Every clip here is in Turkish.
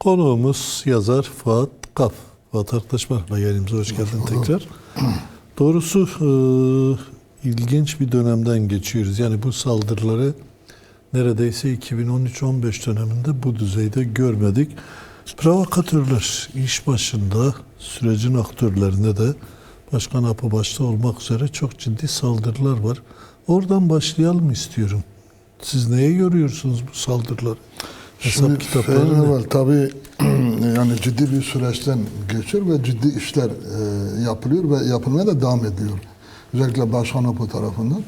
Konuğumuz yazar Fuat Kaf. Fuat arkadaş merhaba, yayınımıza hoş geldin tekrar. Doğrusu ilginç bir dönemden geçiyoruz. Yani bu saldırıları neredeyse 2013-15 döneminde bu düzeyde görmedik. Provokatörler iş başında, sürecin aktörlerinde de Başkan Apo başta olmak üzere çok ciddi saldırılar var. Oradan başlayalım istiyorum. Siz neye görüyorsunuz bu saldırıları? Şimdi tabii yani ciddi bir süreçten geçiyor ve ciddi işler yapılıyor ve yapılmaya da devam ediyor. Özellikle Başkan Apo tarafından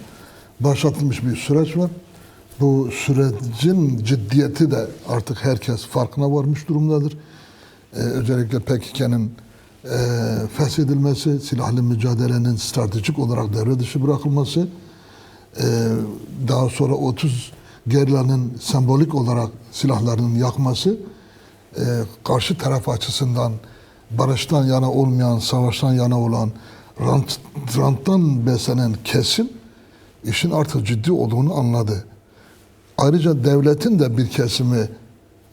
başlatılmış bir süreç var. Bu sürecin ciddiyeti de artık herkes farkına varmış durumdadır. Özellikle PKK'nın feshedilmesi, silahlı mücadelenin stratejik olarak devre dışı bırakılması, daha sonra 30 gerillanın sembolik olarak silahlarının yakması, karşı taraf açısından barıştan yana olmayan, savaştan yana olan, ranttan beslenen kesim işin artık ciddi olduğunu anladı. Ayrıca devletin de bir kesimi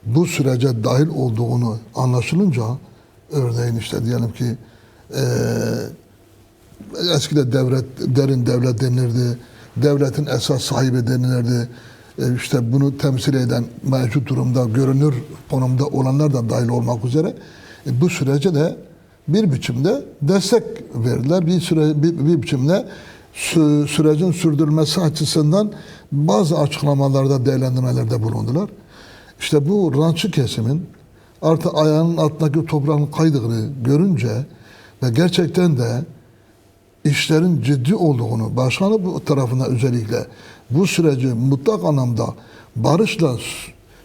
bu sürece dahil olduğunu anlaşılınca, örneğin işte diyelim ki eskide derin devlet denirdi, devletin esas sahibi denilirdi. İşte bunu temsil eden mevcut durumda görünür konumda olanlar da dahil olmak üzere bu sürece de bir biçimde destek verdiler. Bir biçimde sürecin sürdürülmesi açısından bazı açıklamalarda, değerlendirmelerde bulundular. İşte bu rantçı kesimin artık ayağının altındaki toprağın kaydığını görünce ve gerçekten de işlerin ciddi olduğunu, başkanı bu tarafından özellikle bu süreci mutlak anlamda barışla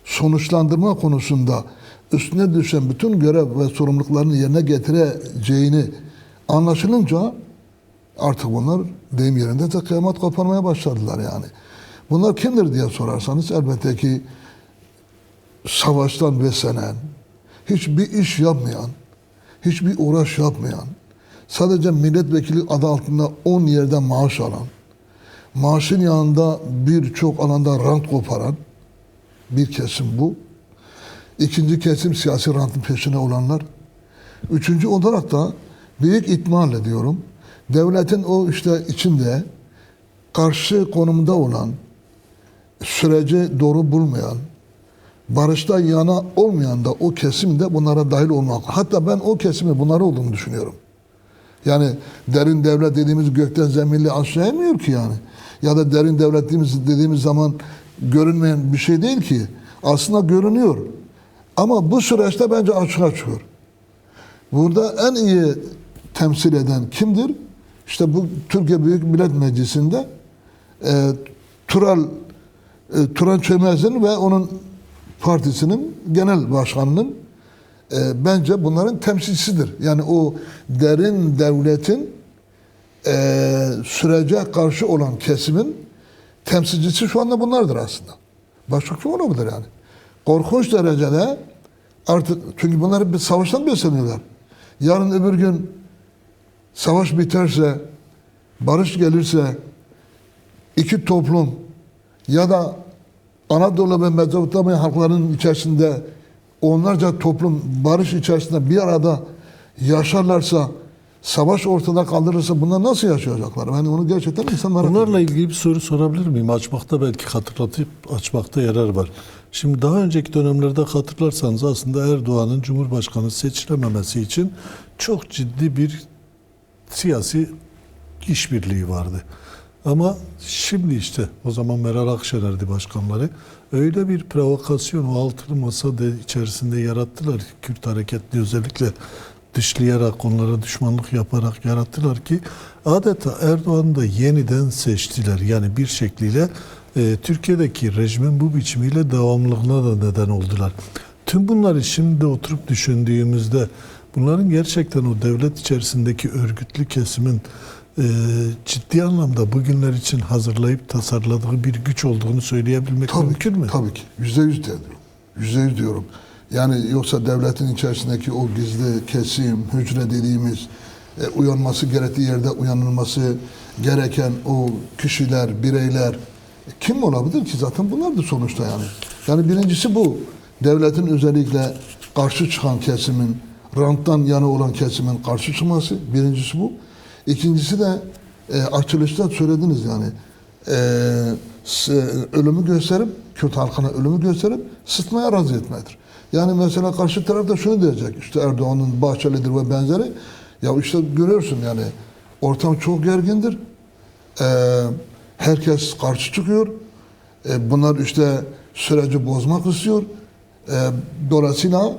sonuçlandırma konusunda üstüne düşen bütün görev ve sorumluluklarını yerine getireceğini anlaşılınca artık bunlar deyim yerinde de kıyamet koparmaya başladılar yani. Bunlar kimdir diye sorarsanız elbette ki savaştan beslenen, hiçbir iş yapmayan, hiçbir uğraş yapmayan, sadece milletvekili adı altında 10 yerde maaş alan, maaşın yanında birçok alanda rant koparan bir kesim bu. İkinci kesim siyasi rantın peşine olanlar. Üçüncü olarak da büyük ihtimalle diyorum, devletin o işte içinde karşı konumda olan, süreci doğru bulmayan, barışta yana olmayan da o kesim de bunlara dahil olmak. Hatta ben o kesimi bunlar olduğunu düşünüyorum. Yani derin devlet dediğimiz gökten zeminle aşağı inmiyor ki yani. Ya da derin devlet dediğimiz zaman görünmeyen bir şey değil ki. Aslında görünüyor. Ama bu süreçte bence açığa çıkıyor. Burada en iyi temsil eden kimdir? İşte bu Türkiye Büyük Millet Meclisi'nde Turan Çömez'in ve onun partisinin genel başkanının bence bunların temsilcisidir. Yani o derin devletin sürece karşı olan kesimin temsilcisi şu anda bunlardır aslında. Başka kim olabilir yani? Korkunç derecede artık, çünkü bunlar bir savaştan besleniyorlar. Yarın öbür gün savaş biterse, barış gelirse, iki toplum ya da Anadolu ve Mezopotamya halklarının içerisinde onlarca toplum barış içerisinde bir arada yaşarlarsa, savaş ortada kaldırırsa bunlar nasıl yaşayacaklar? Yani onu gerçekten insan merak ediyor. Bunlarla ilgili bir soru sorabilir miyim? Açmakta belki hatırlatıp açmakta yarar var. Şimdi daha önceki dönemlerde hatırlarsanız aslında Erdoğan'ın Cumhurbaşkanı seçilememesi için çok ciddi bir siyasi işbirliği vardı. Ama şimdi işte o zaman Meral Akşener'di başkanları. Öyle bir provokasyon o altılı masa içerisinde yarattılar. Kürt hareketli özellikle dışlayarak, onlara düşmanlık yaparak yarattılar ki adeta Erdoğan'ı da yeniden seçtiler. Yani bir şekliyle Türkiye'deki rejimin bu biçimiyle devamlılığına da neden oldular. Tüm bunları şimdi oturup düşündüğümüzde bunların gerçekten o devlet içerisindeki örgütlü kesimin ciddi anlamda bugünler için hazırlayıp tasarladığı bir güç olduğunu söyleyebilmek mümkün mü? Tabii ki. %100 diyorum. %100 diyorum. Yani yoksa devletin içerisindeki o gizli kesim, hücre dediğimiz uyanması gerektiği yerde uyanılması gereken o kişiler, bireyler kim olabilir ki? Zaten bunlar da sonuçta yani. Yani birincisi bu. Devletin özellikle karşı çıkan kesimin, ranttan yana olan kesimin karşı çıkması. Birincisi bu. İkincisi de açılışta söylediniz yani ölümü gösterip, Kürt halkına ölümü gösterip sıtmaya razı etmedir. Yani mesela karşı taraf da şunu diyecek, işte Erdoğan'ın Bahçeli'dir ve benzeri. Ya işte görüyorsun yani ortam çok gergindir. Herkes karşı çıkıyor. Bunlar işte süreci bozmak istiyor. Dolayısıyla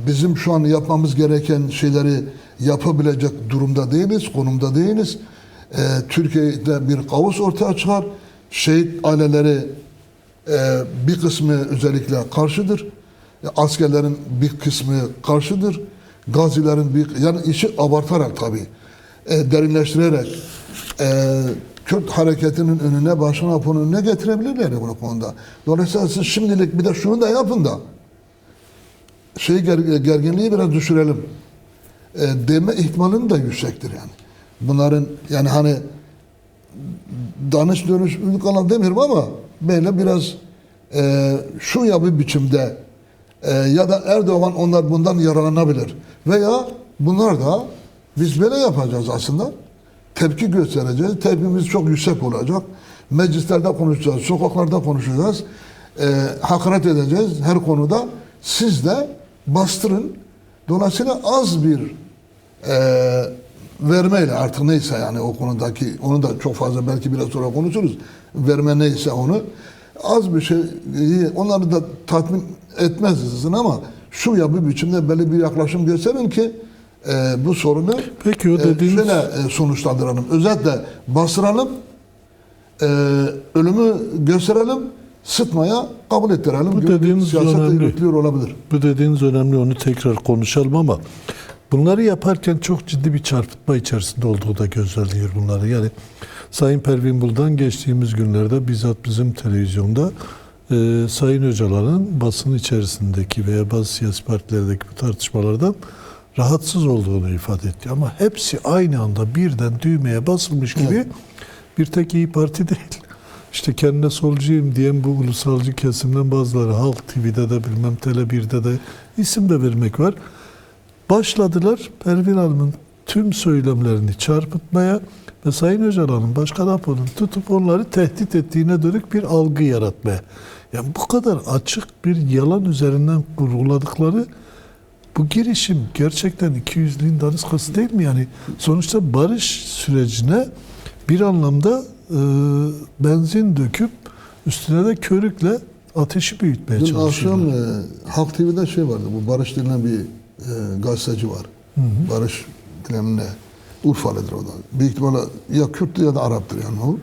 bizim şu an yapmamız gereken şeyleri yapabilecek durumda değiliz, konumda değiliz. Türkiye'de bir kaos ortaya çıkar. Şehit aileleri bir kısmı özellikle karşıdır. Askerlerin bir kısmı karşıdır. Gazilerin yani işi abartarak tabii derinleştirerek Kürt hareketinin önüne, Başkan Apo'nun önüne getirebilirler bu konuda. Dolayısıyla siz şimdilik bir de şunu da yapın da gerginliği biraz düşürelim deme ihtimalinin de yüksektir yani. Bunların yani hani danış dönüş kanal demiyorum ama böyle biraz şu ya bir biçimde ya da Erdoğan onlar bundan yararlanabilir. Veya bunlar da biz böyle yapacağız aslında. Tepki göstereceğiz. Tepkimiz çok yüksek olacak. Meclislerde konuşacağız, sokaklarda konuşacağız. Hakaret edeceğiz her konuda. Siz de bastırın. Dolayısıyla az bir vermeyle artık neyse yani o konudaki onu da çok fazla belki biraz sonra konuşuruz. Verme neyse onu az bir şey onları da tatmin etmezsin ama şu ya bir biçimde böyle bir yaklaşım gösterin ki bu sorunu peki, o dediğiniz... şöyle sonuçlandıralım. Özetle bastıralım, ölümü gösterelim, sıtmaya kabul ettirelim. Bu dediğiniz siyaset önemli. yürütülüyor olabilir. Bu dediğiniz önemli, onu tekrar konuşalım ama bunları yaparken çok ciddi bir çarpıtma içerisinde olduğu da gözlenir bunları. Yani Sayın Pervin Buldan geçtiğimiz günlerde bizzat bizim televizyonda Sayın Öcalan'ın basın içerisindeki veya bazı siyasi partilerdeki bu tartışmalardan rahatsız olduğunu ifade etti. Ama hepsi aynı anda birden düğmeye basılmış gibi, evet. Bir tek İYİ Parti değil. İşte kendine solcuyum diyen bu ulusalcı kesimden bazıları Halk TV'de de bilmem Tele1'de de isim de vermek var. Başladılar Pervin Hanım'ın tüm söylemlerini çarpıtmaya ve Sayın Öcalan'ın, Başkan Apo'nun tutup onları tehdit ettiğine dönük bir algı yaratmaya. Yani bu kadar açık bir yalan üzerinden kurguladıkları bu girişim gerçekten 200'lüğün daniskası değil mi? Yani sonuçta barış sürecine bir anlamda benzin döküp üstüne de körükle ateşi büyütmeye çalışıyorlar. Dün akşam Halk TV'de şey vardı, bu Barış denilen bir gazeteci var. Hı hı. Barış bilmem ne, Urfalıdır o da. Büyük ihtimalle ya Kürttür ya da Arap'tır yani o.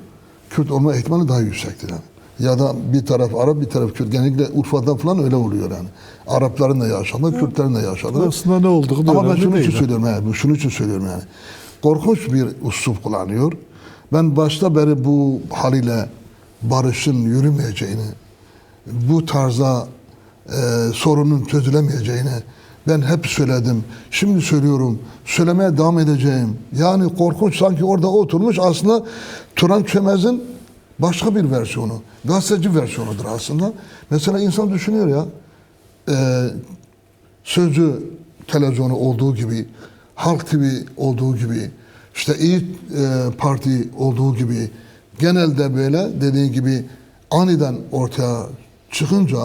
Kürt olma ihtimali daha yüksektir yani. Ya da bir taraf Arap, bir taraf Kürt. Genellikle Urfa'da falan öyle oluyor yani. Arapların da yaşadılar, Kürtlerin de yaşadılar. Aslında ne olduğu da ama ben şunu değil için söylüyorum yani. Şunun için söylüyorum yani. Korkunç bir üslup kullanıyor. Ben başta beri bu haliyle barışın yürümeyeceğini, bu tarzda sorunun çözülemeyeceğini ben hep söyledim. Şimdi söylüyorum. Söylemeye devam edeceğim. Yani korkunç, sanki orada oturmuş aslında Turan Çömez'in başka bir versiyonu. Gazeteci versiyonudur aslında. Mesela insan düşünüyor ya, Sözcü televizyonu olduğu gibi, Halk TV olduğu gibi, işte İYİ Parti olduğu gibi, genelde böyle dediğin gibi aniden ortaya çıkınca,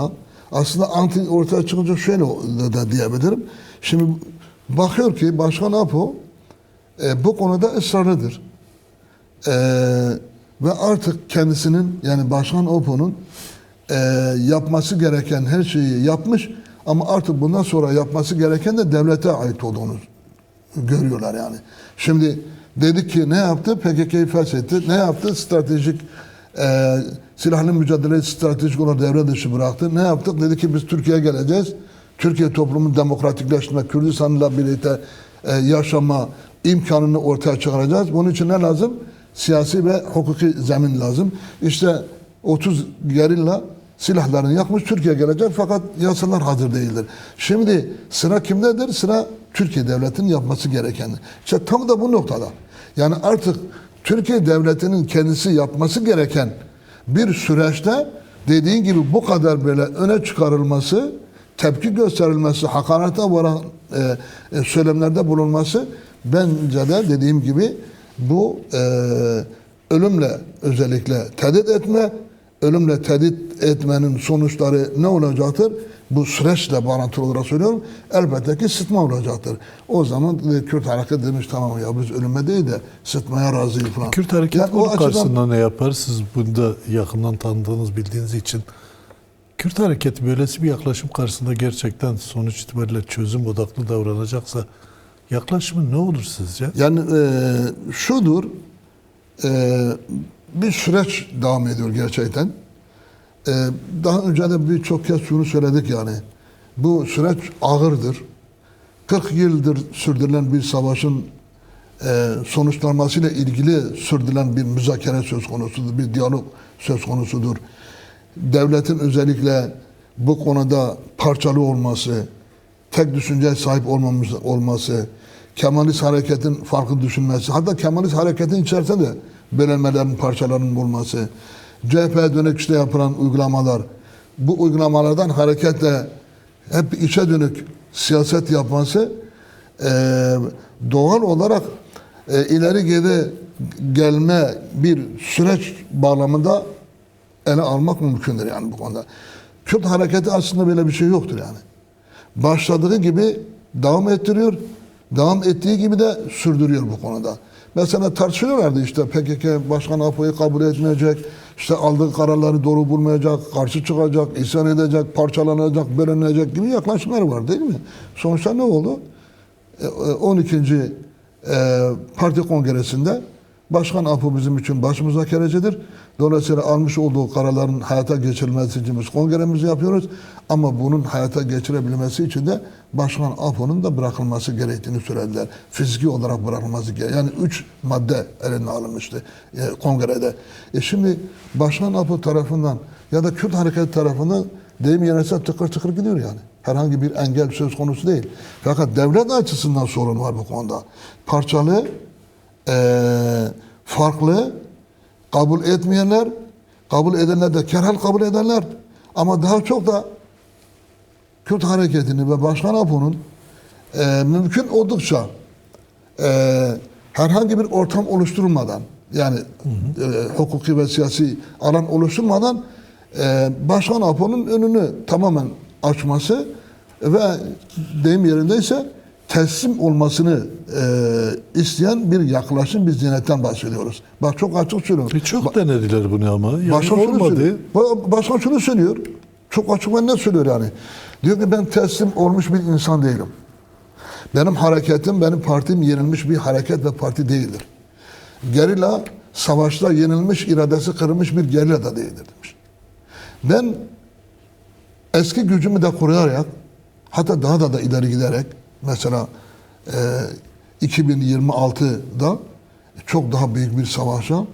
aslında anti ortaya çıkınca şöyle de diyebilirim. Şimdi bakıyor ki Başkan Apo bu konuda ısrarlıdır. Ve artık kendisinin, yani Başkan Apo'nun yapması gereken her şeyi yapmış ama artık bundan sonra yapması gereken de devlete ait olduğunu görüyorlar yani. Şimdi dedik ki ne yaptı? PKK'yı feshetti. Ne yaptı? Stratejik silahlı mücadele stratejik olarak devre dışı bıraktı. Ne yaptık? Dedi ki biz Türkiye'ye geleceğiz. Türkiye toplumun demokratikleşme, Kürdistan'la birlikte yaşama imkanını ortaya çıkaracağız. Bunun için ne lazım? Siyasi ve hukuki zemin lazım. İşte 30 gerilla silahlarını yakmış, Türkiye gelecek fakat yasalar hazır değildir. Şimdi sıra kimdedir? Sıra Türkiye devletinin yapması gereken. İşte tam da bu noktada. Yani artık Türkiye devletinin kendisi yapması gereken bir süreçte dediğin gibi bu kadar böyle öne çıkarılması tepki gösterilmesi, hakarete varan söylemlerde bulunması bence de dediğim gibi bu ölümle özellikle tehdit etme, ölümle tehdit etmenin sonuçları ne olacaktır? Bu süreçle bağlantılı olarak söylüyorum. Elbette ki sıtma olacaktır. O zaman Kürt hareket demiş tamam ya biz ölüme değil de sıtmaya razıyız falan. Kürt hareketi Yani bunun o açıdan- karşısında ne yapar? Siz bunu da yakından tanıdığınız, bildiğiniz için. Kürt hareketi böylesi bir yaklaşım karşısında gerçekten sonuç itibariyle çözüm odaklı davranacaksa yaklaşımı ne olur sizce? Yani şudur, bir süreç devam ediyor gerçekten. Daha önce de birçok kez şunu söyledik yani. Bu süreç ağırdır. 40 yıldır sürdürülen bir savaşın sonuçlanmasıyla ilgili sürdürülen bir müzakere söz konusudur, bir diyalog söz konusudur. Devletin özellikle bu konuda parçalı olması, tek düşünceye sahip olması, Kemalist hareketin farklı düşünmesi, hatta Kemalist hareketin içerisinde de bölünmelerin, parçalarının olması, CHP'ye dönük işte yapılan uygulamalar, bu uygulamalardan hareketle hep içe dönük siyaset yapması doğal olarak ileri geri gelme bir süreç bağlamında ele almak mümkündür yani bu konuda. Kürt hareketi aslında böyle bir şey yoktur yani. Başladığı gibi devam ettiriyor, devam ettiği gibi de sürdürüyor bu konuda. Mesela tartışıyorlardı işte PKK Başkan Apo'yu kabul etmeyecek, işte aldığı kararları doğru bulmayacak, karşı çıkacak, isyan edecek, parçalanacak, bölünecek gibi yaklaşımlar var değil mi? Sonuçta ne oldu? 12. Parti Kongresi'nde Başkan Apo bizim için baş müzakerecidir. Dolayısıyla almış olduğu kararların hayata geçirilmesi için biz kongremizi yapıyoruz. Ama bunun hayata geçirebilmesi için de Başkan Apo'nun da bırakılması gerektiğini söylediler. Fiziki olarak bırakılması gerekiyor. Yani 3 madde eline alınmıştı kongrede. Şimdi Başkan Apo tarafından ya da Kürt Hareketi tarafından deyim yerine tıkır tıkır gidiyor yani. Herhangi bir engel söz konusu değil. Fakat devlet açısından sorun var bu konuda. Parçalı, farklı, kabul etmeyenler, kabul edenler de kerhal kabul edenler ama daha çok da Kürt hareketini ve Başkan Apo'nun mümkün oldukça herhangi bir ortam oluşturmadan yani hukuki ve siyasi alan oluşturmadan Başkan Apo'nun önünü tamamen açması ve deyim yerindeyse teslim olmasını isteyen bir yaklaşım, bir zihniyetten bahsediyoruz. Bak çok açık söylüyorum. Çok denediler bunu ama. Yani Başkan şunu olmadı. söylüyor. Başkan şunu söylüyor. Çok açık ve net söylüyor yani. Diyor ki ben teslim olmuş bir insan değilim. Benim hareketim, benim partim yenilmiş bir hareket ve parti değildir. Gerilla savaşta yenilmiş, iradesi kırılmış bir gerilla da değildir demiş. Ben eski gücümü de koruyarak hatta daha da ileri giderek mesela 2026'da çok daha büyük bir savaşa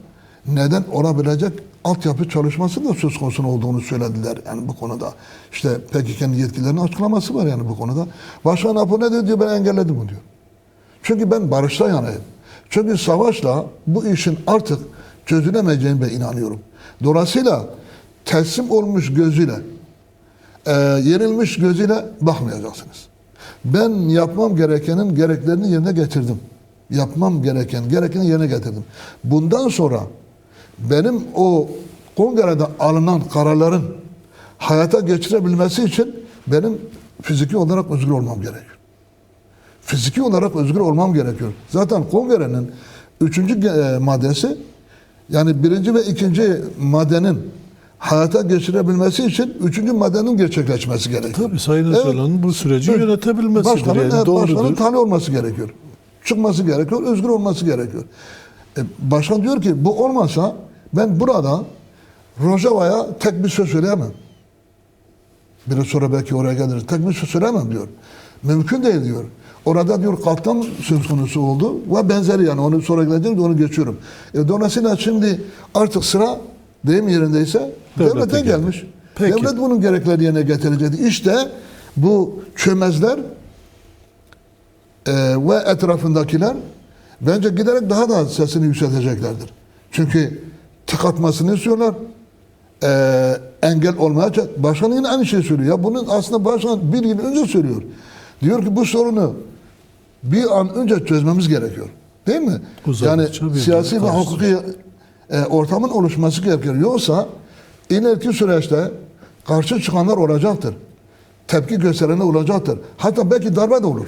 neden olabilecek altyapı çalışması da söz konusu olduğunu söylediler yani bu konuda. İşte PKK'nın yetkililerinin açıklaması var yani bu konuda. Başkan Apo ne diyor? Ben engelledim bunu diyor. Çünkü ben barışta yanayım. Çünkü savaşla bu işin artık çözülemeyeceğine ben inanıyorum. Dolayısıyla teslim olmuş gözüyle, yenilmiş gözüyle bakmayacaksınız. Ben yapmam gerekenin gereklerini yerine getirdim. Yapmam gerekeni yerine getirdim. Bundan sonra benim o kongrede alınan kararların hayata geçirebilmesi için benim fiziki olarak özgür olmam gerekiyor. Fiziki olarak özgür olmam gerekiyor. Zaten kongrenin 3. maddesi yani 1. ve 2. maddenin hayata geçirebilmesi için 3. maddenin gerçekleşmesi gerekiyor. Tabii Sayın Öcalan'ın bu süreci yönetebilmesidir. Başkanın Doğrudur. tanı olması gerekiyor. Çıkması gerekiyor, özgür olması gerekiyor. Başkan diyor ki bu olmasa ben burada Rojava'ya tek bir söz söyleyemem. Biraz sonra belki oraya geliriz. Tek bir söz söyleyemem diyor. Mümkün değil diyor. Orada diyor katliam söz konusu oldu ve benzeri yani onu sonra geleceğim de onu geçiyorum. Dolayısıyla şimdi artık sıra deyim yerindeyse devlete gelmiş. Peki. Devlet bunun gereklerini yerine getirecek. İşte bu çömezler ve etrafındakiler bence giderek daha da sesini yükselteceklerdir. Çünkü tık atmasını istiyorlar. engel olmaya çalışıyor. Başkan yine aynı şeyi söylüyor. Ya bunun aslında başkan bir yıl önce söylüyor. Diyor ki bu sorunu bir an önce çözmemiz gerekiyor. Değil mi? Uzadıkça Yani bir siyasi ve karşı. hukuki ortamın oluşması gerekiyor. Yoksa ileriki süreçte karşı çıkanlar olacaktır. Tepki gösterenler olacaktır. Hatta belki darbe de olur.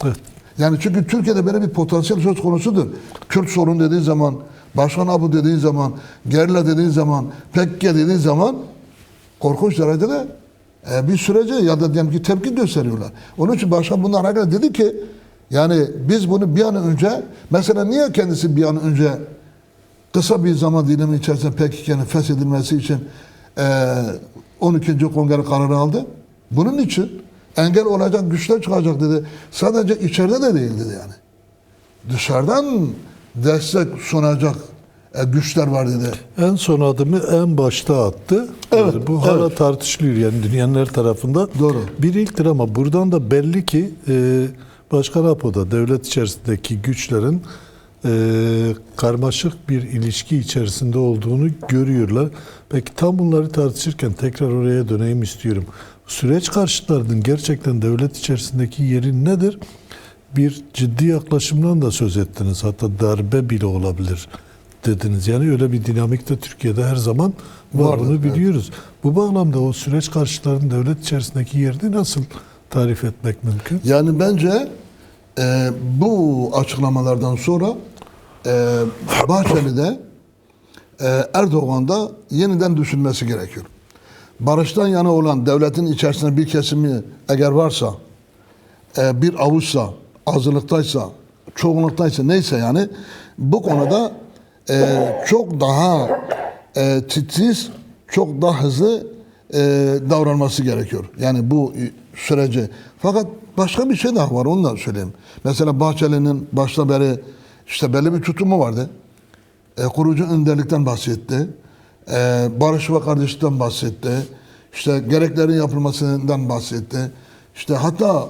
Evet. Yani çünkü Türkiye'de böyle bir potansiyel söz konusudur. Kürt sorun dediğin zaman, Başkan Abu dediğin zaman, Gerilla dediğin zaman, PKK dediğin zaman korkunç derecede bir sürece ya da diyelim ki tepki gösteriyorlar. Onun için Başkan bundan hareketle dedi ki yani biz bunu bir an önce mesela niye kendisi bir an önce kısa bir zaman dilimi içerisinde PKK'nın feshedilmesi için 12. Kongre kararı aldı? Bunun için engel olacak güçler çıkacak dedi. Sadece içeride de değil dedi yani. Dışarıdan destek sunacak güçler var dedi. En son adımı en başta attı. Evet, Yani bu hala evet. tartışılıyor yani dünyanın her tarafında. Doğru. Bir ilktir ama buradan da belli ki Başkan Apo'da devlet içerisindeki güçlerin karmaşık bir ilişki içerisinde olduğunu görüyorlar. Peki tam bunları tartışırken tekrar oraya döneyim istiyorum. Süreç karşıtlarının gerçekten devlet içerisindeki yeri nedir? Bir ciddi yaklaşımdan da söz ettiniz. Hatta darbe bile olabilir dediniz. Yani öyle bir dinamik de Türkiye'de her zaman var. Vardır, Bunu biliyoruz. Bu bağlamda o süreç karşıtlarının devlet içerisindeki yerini nasıl tarif etmek mümkün? Yani bence bu açıklamalardan sonra Bahçeli'de Erdoğan'da yeniden düşünmesi gerekiyor. Barıştan yana olan devletin içerisinde bir kesimi eğer varsa, bir avuçsa, azınlıktaysa, çoğunluktaysa neyse yani bu konuda çok daha titiz, çok daha hızlı davranması gerekiyor. Yani bu süreci. Fakat başka bir şey daha var, onu da söyleyeyim. Mesela Bahçeli'nin başta beri işte belli bir tutumu vardı. Kurucu önderlikten bahsetti. Barış ve kardeşlikten bahsetti. İşte gereklerin yapılmasından bahsetti. İşte hatta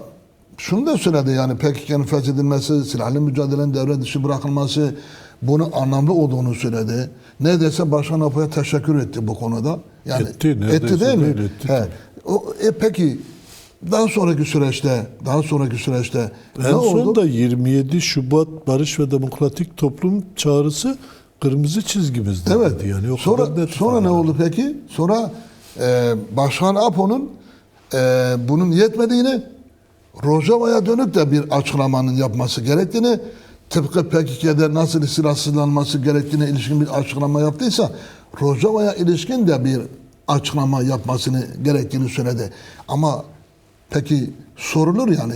şunu da söyledi yani PKK'nın feshedilmesi, silahlı mücadelenin devre dışı bırakılması bunun anlamlı olduğunu söyledi. Neredeyse Başkan Apo'ya teşekkür etti bu konuda. Yani etti değil mi? Etti. Peki daha sonraki süreçte En ne son oldu? da 27 Şubat Barış ve Demokratik Toplum çağrısı kırmızı çizgimizde Evet. dedi. Yani o sonra kadar net sonra ne ifade. oldu peki? Sonra Başkan Apo'nun bunun yetmediğini, Rojava'ya dönük de bir açıklamanın yapması gerektiğini, tıpkı PKK'de nasıl silahsızlanması gerektiğine ilişkin bir açıklama yaptıysa, Rojava'ya ilişkin de bir açıklama yapmasını gerektiğini söyledi. Ama peki sorulur yani,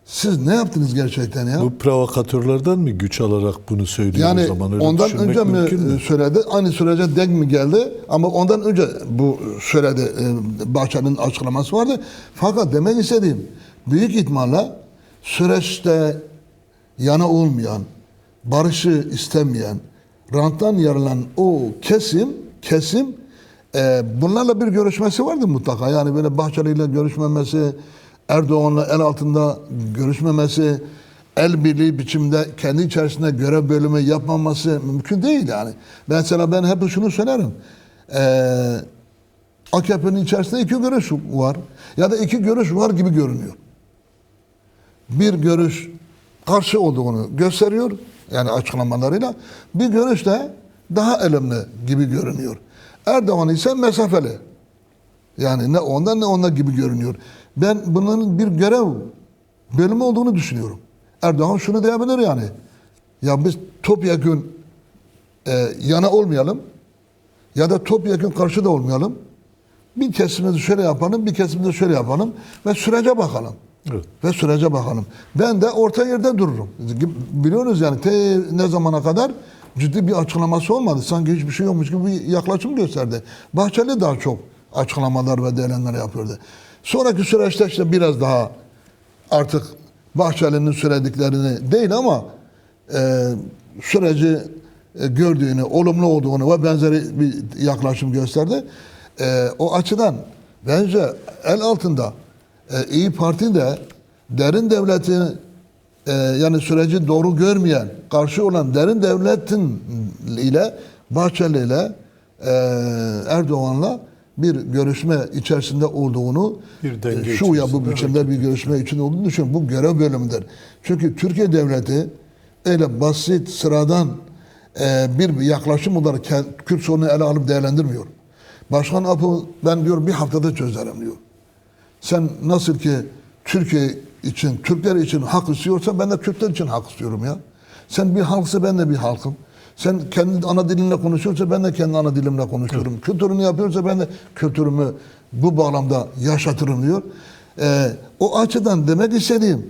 siz ne yaptınız gerçekten ya? Bu provokatörlerden mi güç alarak bunu söylüyor Yani o zaman? Öyle ondan düşünmek önce mümkün mi söyledi? Aynı sürece denk mi geldi? Ama ondan önce bu söyledi. Bahçeli'nin açıklaması vardı. Fakat demek istediğim büyük ihtimalle süreçte yana olmayan, barışı istemeyen, ranttan yarılan o kesim bunlarla bir görüşmesi vardı mutlaka. Yani böyle Bahçeli ile görüşmemesi, Erdoğan'la el altında görüşmemesi, el birliği biçimde kendi içerisinde görev bölümü yapmaması mümkün değil yani. Mesela ben hep şunu söylerim. AKP'nin içerisinde iki görüş var. Ya da iki görüş var gibi görünüyor. Bir görüş karşı olduğunu gösteriyor. Yani açıklamalarıyla. Bir görüş de daha ılımlı gibi görünüyor. Erdoğan ise mesafeli. Yani ne ondan ne ondan gibi görünüyor. Ben bunların bir görev bölümü olduğunu düşünüyorum. Erdoğan şunu diyebilir yani. Ya biz topyekun yana olmayalım ya da topyekun karşı da olmayalım. Bir kesimimizi şöyle yapalım, bir kesimimizi şöyle yapalım ve sürece bakalım. Evet. Ve sürece bakalım. Ben de orta yerde dururum. Biliyoruz yani ne zamana kadar ciddi bir açıklaması olmadı. Sanki hiçbir şey yokmuş gibi bir yaklaşım gösterdi. Bahçeli daha çok açıklamalar ve değerlendirmeler yapıyordu. Sonraki süreçte işte biraz daha artık Bahçeli'nin söylediklerini değil ama süreci gördüğünü, olumlu olduğunu ve benzeri bir yaklaşım gösterdi. O açıdan bence el altında İYİ Parti de derin devletin yani süreci doğru görmeyen, karşı olan derin devletin ile Bahçeli ile Erdoğan'la bir görüşme içerisinde olduğunu, Bir denge şu ya bu içerisinde biçimde bir görüşme içinde olduğunu düşünüyorum. Bu görev bölümüdür. Çünkü Türkiye Devleti öyle basit, sıradan bir yaklaşım olarak Kürt sorunu ele alıp değerlendirmiyor. Başkan Apo ben diyor bir haftada çözerim diyor. Sen nasıl ki Türkiye için, Türkler için hak istiyorsan ben de Kürtler için hak istiyorum ya. Sen bir halksa ben de bir halkım. Sen kendi ana dilinle konuşuyorsa ben de kendi ana dilimle konuşuyorum. Evet. Kültürünü yapıyorsa ben de kültürümü bu bağlamda yaşatırım diyor. O açıdan demek istediğim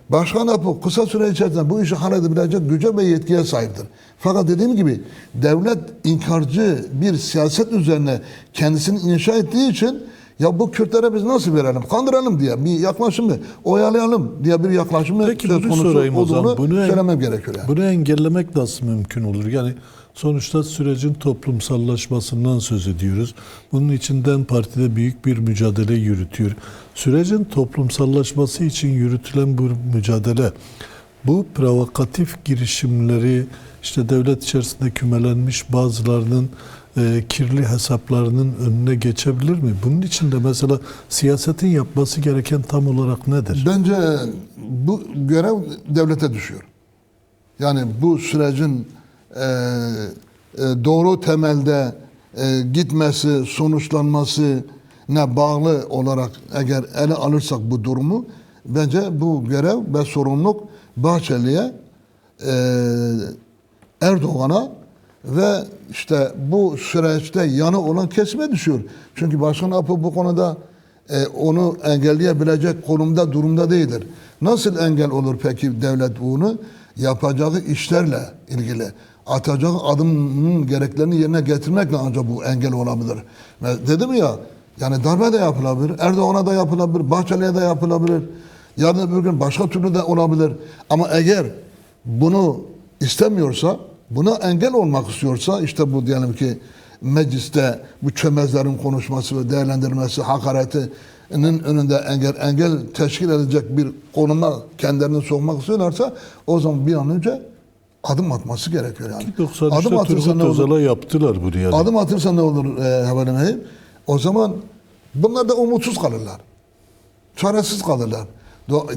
Başkan Apo kısa süre içerisinde bu işi halledebilecek güce ve yetkiye sahiptir. Fakat dediğim gibi devlet inkarcı bir siyaset üzerine kendisini inşa ettiği için ya bu Kürtlere biz nasıl verelim? Kandıralım diye bir yaklaşımı, oyalayalım diye bir yaklaşımı Peki söz bunu konusu sorayım o zaman. olduğunu söylemem gerekiyor. Yani. Bunu engellemek nasıl mümkün olur? Yani sonuçta sürecin toplumsallaşmasından söz ediyoruz. Bunun için DEM Parti de büyük bir mücadele yürütüyor. Sürecin toplumsallaşması için yürütülen bu mücadele, bu provokatif girişimleri, işte devlet içerisinde kümelenmiş bazılarının kirli hesaplarının önüne geçebilir mi? Bunun için de mesela siyasetin yapması gereken tam olarak nedir? Bence bu görev devlete düşüyor. Yani bu sürecin doğru temelde gitmesi, sonuçlanması ne bağlı olarak eğer ele alırsak bu durumu bence bu görev ve sorumluluk Bahçeli'ye, Erdoğan'a ve işte bu süreçte yanı olan kesime düşüyor. Çünkü Başkan Apo bu konuda onu engelleyebilecek konumda, durumda değildir. Nasıl engel olur peki devlet bunu? Yapacağı işlerle ilgili, atacağı adımın gereklerini yerine getirmekle ancak bu engel olabilir. Ve dedim ya, yani darbe de yapılabilir, Erdoğan'a da yapılabilir, Bahçeli'ye de yapılabilir. Yarın öbür gün başka türlü de olabilir. Ama eğer bunu istemiyorsa, buna engel olmak istiyorsa, işte bu diyelim ki mecliste bu çömezlerin konuşması ve değerlendirmesi, hakaretinin önünde engel teşkil edecek bir konuma kendilerini sokmak istiyorlarsa o zaman bir an önce adım atması gerekiyor yani. 93'te Turgut Özal'a yaptılar bunu yani. Adım atırsa ne olur Heval'im? O zaman bunlar da umutsuz kalırlar. Çaresiz kalırlar.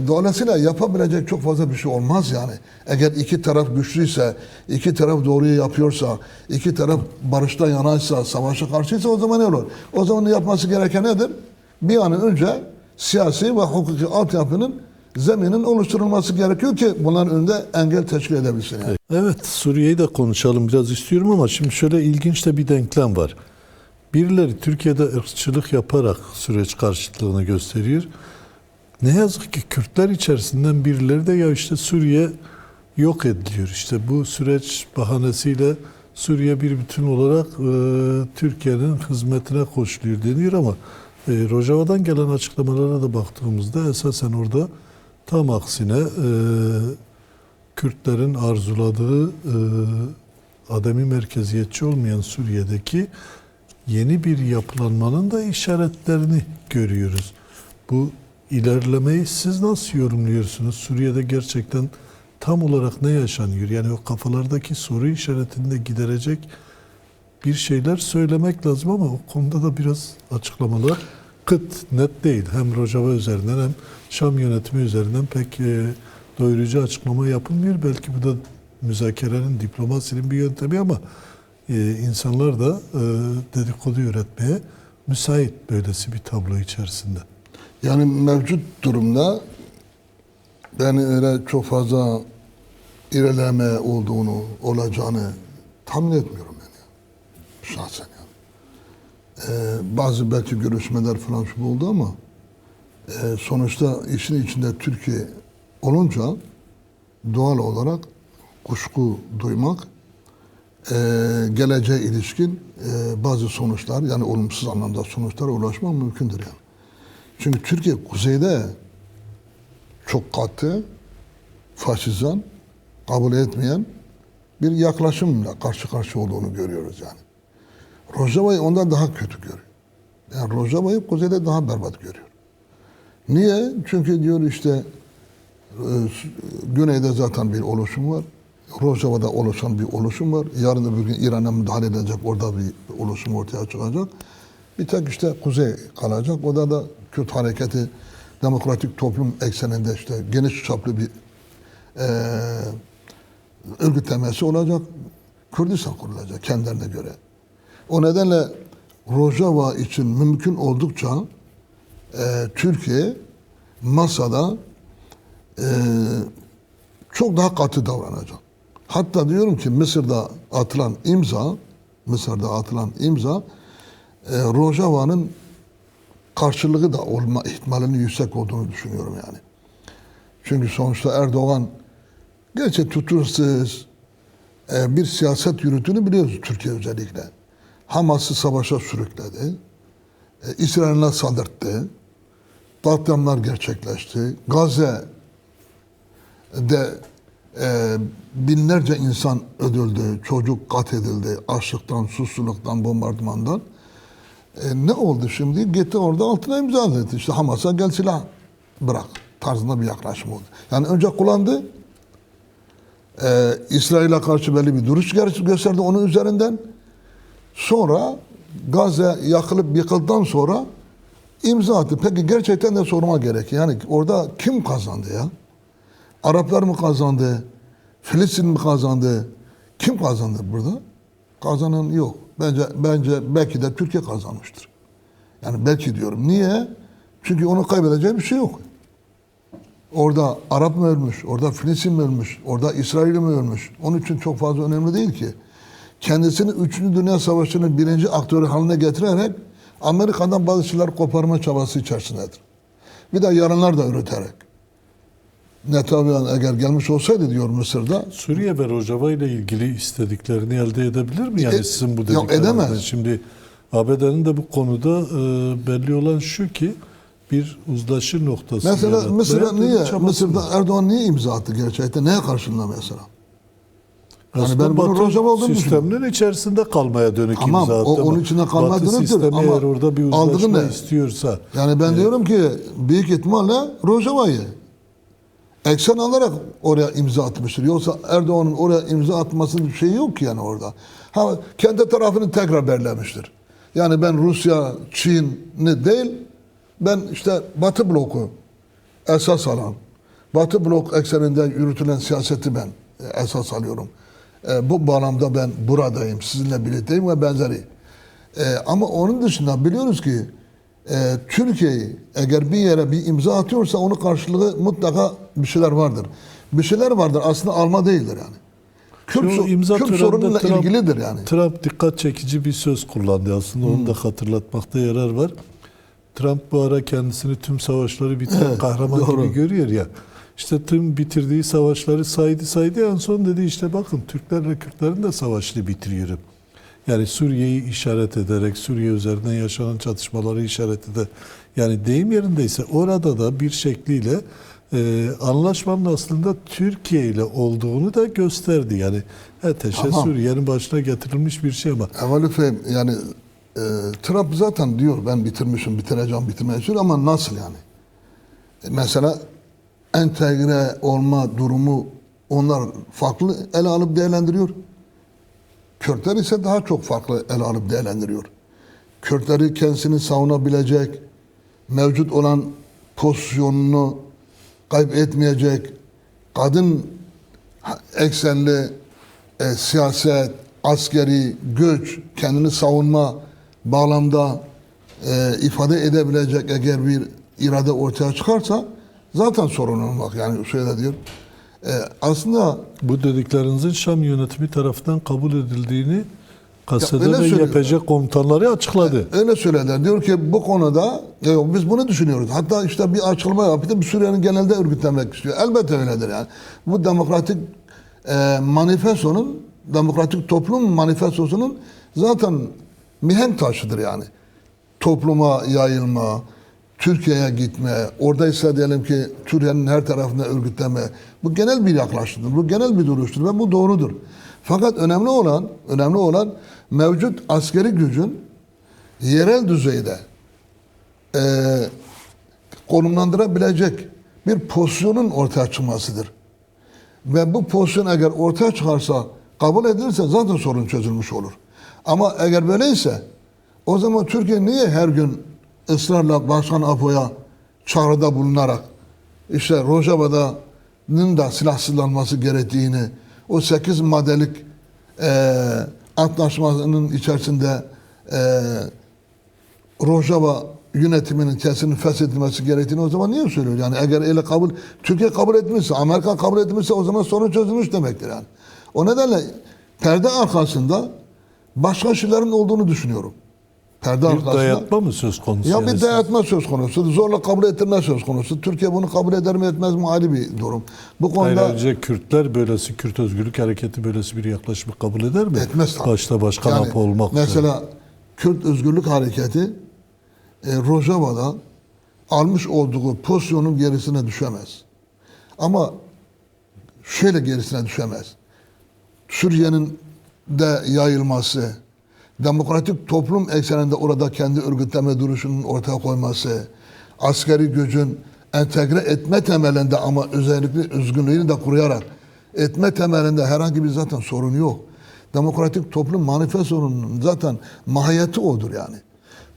Dolayısıyla yapabilecek çok fazla bir şey olmaz yani. Eğer iki taraf güçlüyse, iki taraf doğruyu yapıyorsa, iki taraf barışta yanaysa, savaşa karşıysa o zaman ne olur? O zaman yapması gereken nedir? Bir an önce siyasi ve hukuki altyapının, zeminin oluşturulması gerekiyor ki bunların önünde engel teşkil edebilsin. Yani. Evet, Suriye'yi de konuşalım biraz istiyorum ama şimdi şöyle ilginç de bir denklem var. Birileri Türkiye'de ırkçılık yaparak süreç karşıtlığını gösteriyor. Ne yazık ki Kürtler içerisinden birileri de ya işte Suriye yok ediliyor. İşte bu süreç bahanesiyle Suriye bir bütün olarak Türkiye'nin hizmetine koşuluyor deniyor ama Rojava'dan gelen açıklamalara da baktığımızda esasen orada tam aksine Kürtlerin arzuladığı ademi merkeziyetçi olmayan Suriye'deki yeni bir yapılanmanın da işaretlerini görüyoruz. Bu İlerlemeyi siz nasıl yorumluyorsunuz? Suriye'de gerçekten tam olarak ne yaşanıyor? Yani o kafalardaki soru işaretini de giderecek bir şeyler söylemek lazım ama o konuda da biraz açıklamalar net değil. Hem Rojava üzerinden hem Şam yönetimi üzerinden pek doyurucu açıklama yapılmıyor. Belki bu da müzakerenin, diplomasinin bir yöntemi ama insanlar da dedikodu üretmeye müsait böylesi bir tablo içerisinde. Yani mevcut durumda ben öyle çok fazla ilerleme olduğunu, olacağını tahmin etmiyorum yani. Şahsen yani. Bazı belki görüşmeler falan şu oldu ama sonuçta işin içinde Türkiye olunca doğal olarak kuşku duymak, geleceğe ilişkin bazı sonuçlar yani olumsuz anlamda sonuçlara ulaşmak mümkündür yani. Çünkü Türkiye kuzeyde çok katı, faşizan, kabul etmeyen bir yaklaşımla karşı karşıya olduğunu görüyoruz yani. Rojava'yı ondan daha kötü görüyor. Yani Rojava'yı kuzeyde daha berbat görüyor. Niye? Çünkü diyor işte güneyde zaten bir oluşum var. Rojava'da oluşan bir oluşum var. Yarın öbür gün İran'a müdahale edecek orada bir oluşum ortaya çıkacak. Bir tek işte kuzey kalacak. O da Kürt hareketi demokratik toplum ekseninde işte geniş çaplı bir örgütlemesi olacak. Kürdistan kurulacak kendilerine göre. O nedenle Rojava için mümkün oldukça Türkiye masada çok daha katı davranacak. Hatta diyorum ki Mısır'da atılan imza Rojava'nın karşılığı da olma ihtimalinin yüksek olduğunu düşünüyorum yani. Çünkü sonuçta Erdoğan gerçi tutursuz bir siyaset yürüttüğünü biliyoruz Türkiye özellikle. Hamas'ı savaşa sürükledi. İsrail'e saldırttı. Katliamlar gerçekleşti. Gazze'de binlerce insan öldürdü, çocuk katledildi, açlıktan, susuzluktan, bombardımandan. Ne oldu şimdi? Gitti orada altına imza etti. İşte Hamas'a gel silah bırak tarzında bir yaklaşım oldu. Yani önce kullandı, İsrail'e karşı belli bir duruş gösterdi onun üzerinden. Sonra Gazze yakılıp yıkıldıktan sonra imza attı. Peki gerçekten de sorma gerek. Yani orada kim kazandı ya? Araplar mı kazandı? Filistin mi kazandı? Kim kazandı burada? Kazanan yok. Bence belki de Türkiye kazanmıştır. Yani belki diyorum. Niye? Çünkü onun kaybedeceği bir şey yok. Orada Arap mı ölmüş? Orada Filistin mi ölmüş? Orada İsrail mi ölmüş? Onun için çok fazla önemli değil ki. Kendisini 3. Dünya Savaşı'nın 1. aktörü haline getirerek Amerika'dan bazı şeyler koparma çabası içerisindedir. Bir de yarınlar da üreterek. Netanyahu eğer gelmiş olsaydı diyor Mısır'da. Suriye ve Rojava ile ilgili istediklerini elde edebilir mi? Yani sizin bu Yok, dediklerinizden. edemez. Şimdi ABD'nin de bu konuda belli olan şu ki bir uzlaşı noktası. Mesela Mısır'da niye? çabası Mısır'da var. Erdoğan niye imza attı gerçekten? Neye karşılığında mesela? Yani Aslında ben bunun Batı Rojava olduğunu sisteminin içerisinde kalmaya dönük Tamam, imza attı. onun içinde kalmaya Batı dönüktür sistemi ama eğer orada bir aldığı uzlaşma ne? istiyorsa. Yani ben diyorum ki büyük ihtimalle Rojava'yı eksen alarak oraya imza atmıştır. Yoksa Erdoğan'ın oraya imza atmasının bir şeyi yok ki yani orada. Ha, kendi tarafını tekrar belirlemiştir. Yani ben Rusya, Çin'i değil, ben işte Batı bloku esas alan, Batı blok ekseninde yürütülen siyaseti ben esas alıyorum. Bu bağlamda ben buradayım, sizinle birlikteyim ve benzeri. Ama onun dışında biliyoruz ki Türkiye eğer bir yere bir imza atıyorsa onun karşılığı mutlaka bir şeyler vardır. Bir şeyler vardır aslında alma değildir yani. Kürt sorunuyla ilgilidir yani. Trump dikkat çekici bir söz kullandı aslında. Onu da hatırlatmakta yarar var. Trump bu ara kendisini tüm savaşları bitiren kahraman doğru. gibi görüyor ya. İşte tüm bitirdiği savaşları saydı. En son dedi işte bakın Türklerle Kürtlerin de savaşını bitiriyorum. Yani Suriye'yi işaret ederek, Suriye üzerinden yaşanan çatışmaları işaret eder. Yani deyim yerindeyse orada da bir şekliyle anlaşmanın aslında Türkiye ile olduğunu da gösterdi. Yani Tamam. Suriye'nin başına getirilmiş bir şey ama. Efendim yani Trump zaten diyor ben bitirmeyeceğim ama nasıl yani? Mesela entegre olma durumu onlar farklı ele alıp değerlendiriyor. Kürtler ise daha çok farklı ele alıp değerlendiriyor. Kürtleri kendisini savunabilecek, mevcut olan pozisyonunu kaybetmeyecek, kadın eksenli siyaset, askeri, güç, kendini savunma bağlamda ifade edebilecek eğer bir irade ortaya çıkarsa zaten sorun olmak. Yani şöyle diyor. Aslında Bu dediklerinizin Şam yönetimi tarafından kabul edildiğini Kasede öyle ve söylüyor. YPG komutanları açıkladı. Öyle söylediler. Diyor ki bu konuda biz bunu düşünüyoruz. Hatta işte bir açıklama yaptı. Suriye'nin genelde örgütlenmek istiyor. Elbette öyledir yani. Bu demokratik manifestonun, demokratik toplum manifestosunun zaten mihenk taşıdır yani. Topluma yayılma, Türkiye'ye gitme, oradaysa diyelim ki Türkiye'nin her tarafında örgütlenme. Bu genel bir yaklaşımdır. Bu genel bir duruştur ve bu doğrudur. Fakat önemli olan mevcut askeri gücün yerel düzeyde konumlandırabilecek bir pozisyonun ortaya çıkmasıdır. Ve bu pozisyon eğer ortaya çıkarsa, kabul edilirse zaten sorun çözülmüş olur. Ama eğer böyleyse O zaman Türkiye niye her gün ısrarla Başkan Apo'ya çağrıda bulunarak işte Rojava'nın da silahsızlanması gerektiğini, o 8 maddelik antlaşmanın içerisinde Rojava yönetiminin kendisinin feshedilmesi gerektiğini o zaman niye söylüyor? Yani eğer öyle Türkiye kabul etmişse, Amerika kabul etmişse o zaman sorun çözülmüş demektir yani. O nedenle perde arkasında başka şeylerin olduğunu düşünüyorum. Perde Bir arkasında. dayatma mı söz konusu? Ya bir yani? dayatma söz konusu, zorla kabul ettirme söz konusu. Türkiye bunu kabul eder mi etmez mi ayrı bir durum. Bu konuda Ayrıca Kürtler böylesi, Kürt Özgürlük Hareketi böylesi bir yaklaşımı kabul eder mi? etmez tabii. Başta Başkan Yani Apo olmak üzere. mesela Kürt Özgürlük Hareketi Rojava'da almış olduğu pozisyonun gerisine düşemez. Ama şöyle gerisine düşemez. Suriye'nin de yayılması, demokratik toplum ekseninde orada kendi örgütleme duruşunun ortaya koyması, askeri gücün entegre etme temelinde ama özellikle özgünlüğünü de koruyarak etme temelinde herhangi bir zaten sorun yok. Demokratik toplum manifestonun zaten mahiyeti odur yani.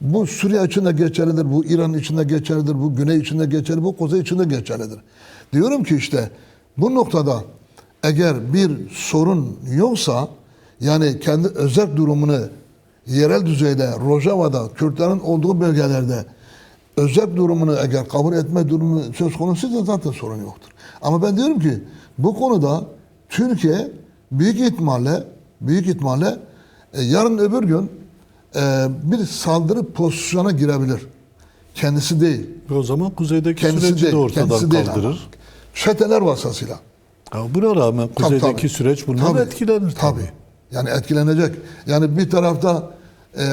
Bu Suriye için de geçerlidir, bu İran için de geçerlidir, bu Güney için de geçerlidir, bu Kuzey için de geçerlidir. Diyorum ki işte bu noktada eğer bir sorun yoksa yani kendi özel durumunu yerel düzeyde Rojava'da Kürtlerin olduğu bölgelerde özel durumunu eğer kabul etme durumu söz konusuysa zaten sorun yoktur. Ama ben diyorum ki bu konuda Türkiye büyük ihtimalle yarın öbür gün bir saldırı pozisyona girebilir. Kendisi değil. O zaman kuzeydeki Kendisi süreci değil. de ortadan Kendisi değil ama. kaldırır. Çeteler vasıtasıyla. Ya buna rağmen kuzeydeki süreç bundan etkilenir tabii. Yani etkilenecek. Yani bir tarafta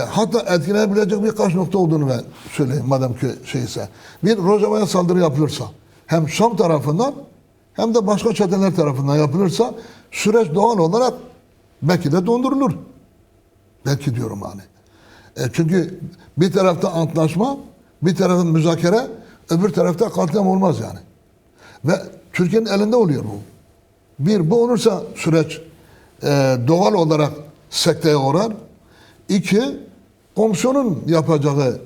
hatta etkilenebilecek birkaç nokta olduğunu ben söyleyeyim madem ki şeyse. Bir Rojava'ya saldırı yapılırsa hem Şam tarafından hem de başka çeteler tarafından yapılırsa süreç doğal olarak belki de dondurulur. Belki diyorum hani. Çünkü bir tarafta antlaşma, bir tarafta müzakere, öbür tarafta katliam olmaz yani. Ve Türkiye'nin elinde oluyor bu. Bir, bu olursa süreç doğal olarak sekteye uğrar. İki, komisyonun yapacağı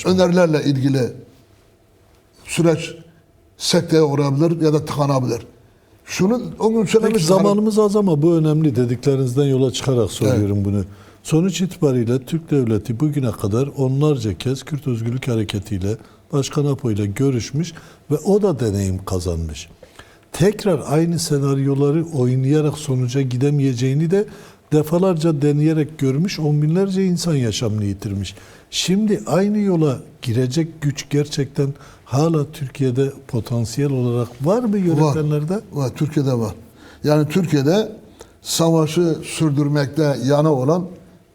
önerilerle ilgili süreç sekteye uğrayabilir ya da tıkanabilir. Şunu o gün Peki söylemiş. zamanımız az ama bu önemli dediklerinizden yola çıkarak soruyorum bunu. Sonuç itibariyle Türk Devleti bugüne kadar onlarca kez Kürt Özgürlük Hareketi ile Başkan Apo ile görüşmüş ve o da deneyim kazanmış. Tekrar aynı senaryoları oynayarak sonuca gidemeyeceğini de defalarca deneyerek görmüş, on binlerce insan yaşamını yitirmiş. Şimdi aynı yola girecek güç gerçekten hala Türkiye'de potansiyel olarak var mı yönetenlerde? Var, Türkiye'de var. Yani Türkiye'de savaşı sürdürmekte yana olan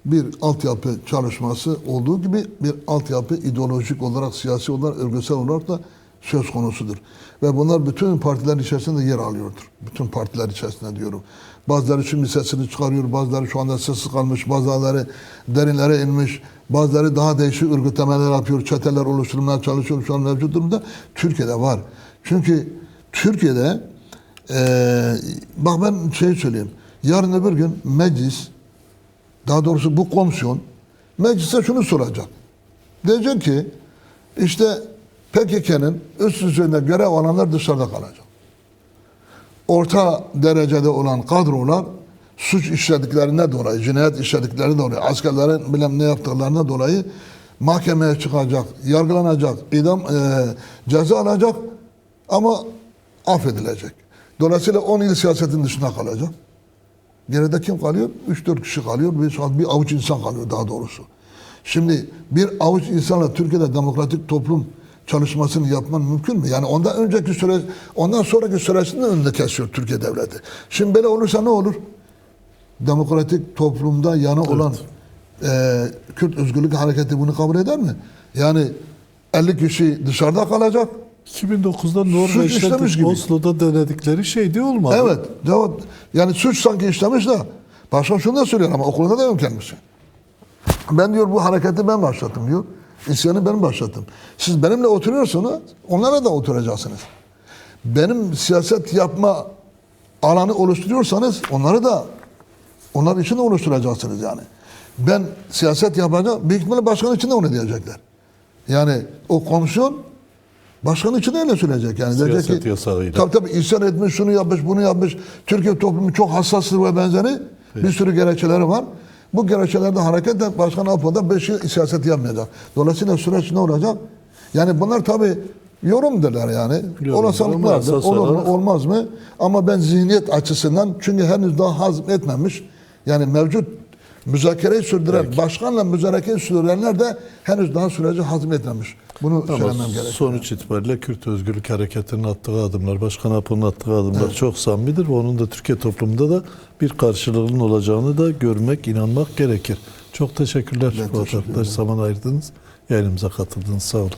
bir altyapı çalışması olduğu gibi bir altyapı ideolojik olarak, siyasi olarak, örgütsel olarak da söz konusudur. Ve bunlar bütün partiler içerisinde yer alıyordur. Bütün partiler içerisinde diyorum. Bazıları şimdi sesini çıkarıyor, bazıları şu anda sessiz kalmış, bazıları derinlere inmiş, bazıları daha değişik örgütlemeler yapıyor, çeteler oluşturmaya çalışıyor şu an mevcut durumda. Türkiye'de var. Çünkü Türkiye'de bak ben şey söyleyeyim. Yarın öbür gün meclis, daha doğrusu bu komisyon meclise şunu soracak. Diyecek ki işte PKK'nın üst düzeyinde görev alanlar dışarıda kalacak. Orta derecede olan kadrolar suç işlediklerine dolayı, cinayet işlediklerine dolayı, askerlerin bilmem ne yaptıklarına dolayı mahkemeye çıkacak, yargılanacak, idam ceza alacak ama affedilecek. Dolayısıyla 10 yıl siyasetin dışında kalacak. Geride kim kalıyor? 3-4 kişi kalıyor. Bir avuç insan kalıyor daha doğrusu. Şimdi bir avuç insanla Türkiye'de demokratik toplum çalışmasını yapman mümkün mü? Yani ondan önceki süreç, ondan sonraki süreçin de önünde kesiyor Türkiye devleti. Şimdi böyle olursa ne olur? Demokratik toplumda yana olan Kürt Özgürlük Hareketi bunu kabul eder mi? Yani 50 kişi dışarıda kalacak. 2009'da Norveç'te Oslo'da denedikleri şeydi olmadı. Evet. Yani suç sanki işlemiş de başkan şunu da söylüyor ama okulunda da yok kendisi. Ben diyor bu hareketi ben başlattım diyor. İsyanı ben başlattım. Siz benimle oturuyorsunuz, onlara da oturacaksınız. Benim siyaset yapma alanı oluşturuyorsanız onları da onlar için de oluşturacaksınız yani. ben siyaset yapacağım. Büyük ihtimalle başkan için de onu diyecekler. Yani o komisyon başkan için de öyle söyleyecek. Yani diyecek Siyaset ki, yasağıyla. tabii isyan etmiş, şunu yapmış, bunu yapmış. Türkiye toplumu çok hassastır ve benzeri. Bir sürü gerekçeleri var. Bu gerekçelerde hareketle başkan Apo'da 5 yıl siyaset yapmayacak. Dolayısıyla süreç ne olacak? Yani bunlar tabii yorumdurlar yani. Yorum, Olasılıklardır. ama esas Olur mu, olarak- olmaz mı? Ama ben zihniyet açısından, çünkü henüz daha hazmetmemiş. Yani mevcut müzakereyi sürdüren, başkanla müzakereyi sürdürenler de henüz daha süreci hazmetmemiş. Bunu Ama söylemem gerekiyor. sonuç itibariyle Kürt Özgürlük Hareketi'nin attığı adımlar, Başkan Apo'nun attığı adımlar çok samimidir ve onun da Türkiye toplumunda da bir karşılığının olacağını da görmek, inanmak gerekir. Çok teşekkürler Ben Fuat teşekkür arkadaş. Zaman ayırdınız, yayınımıza katıldınız. Sağ olun.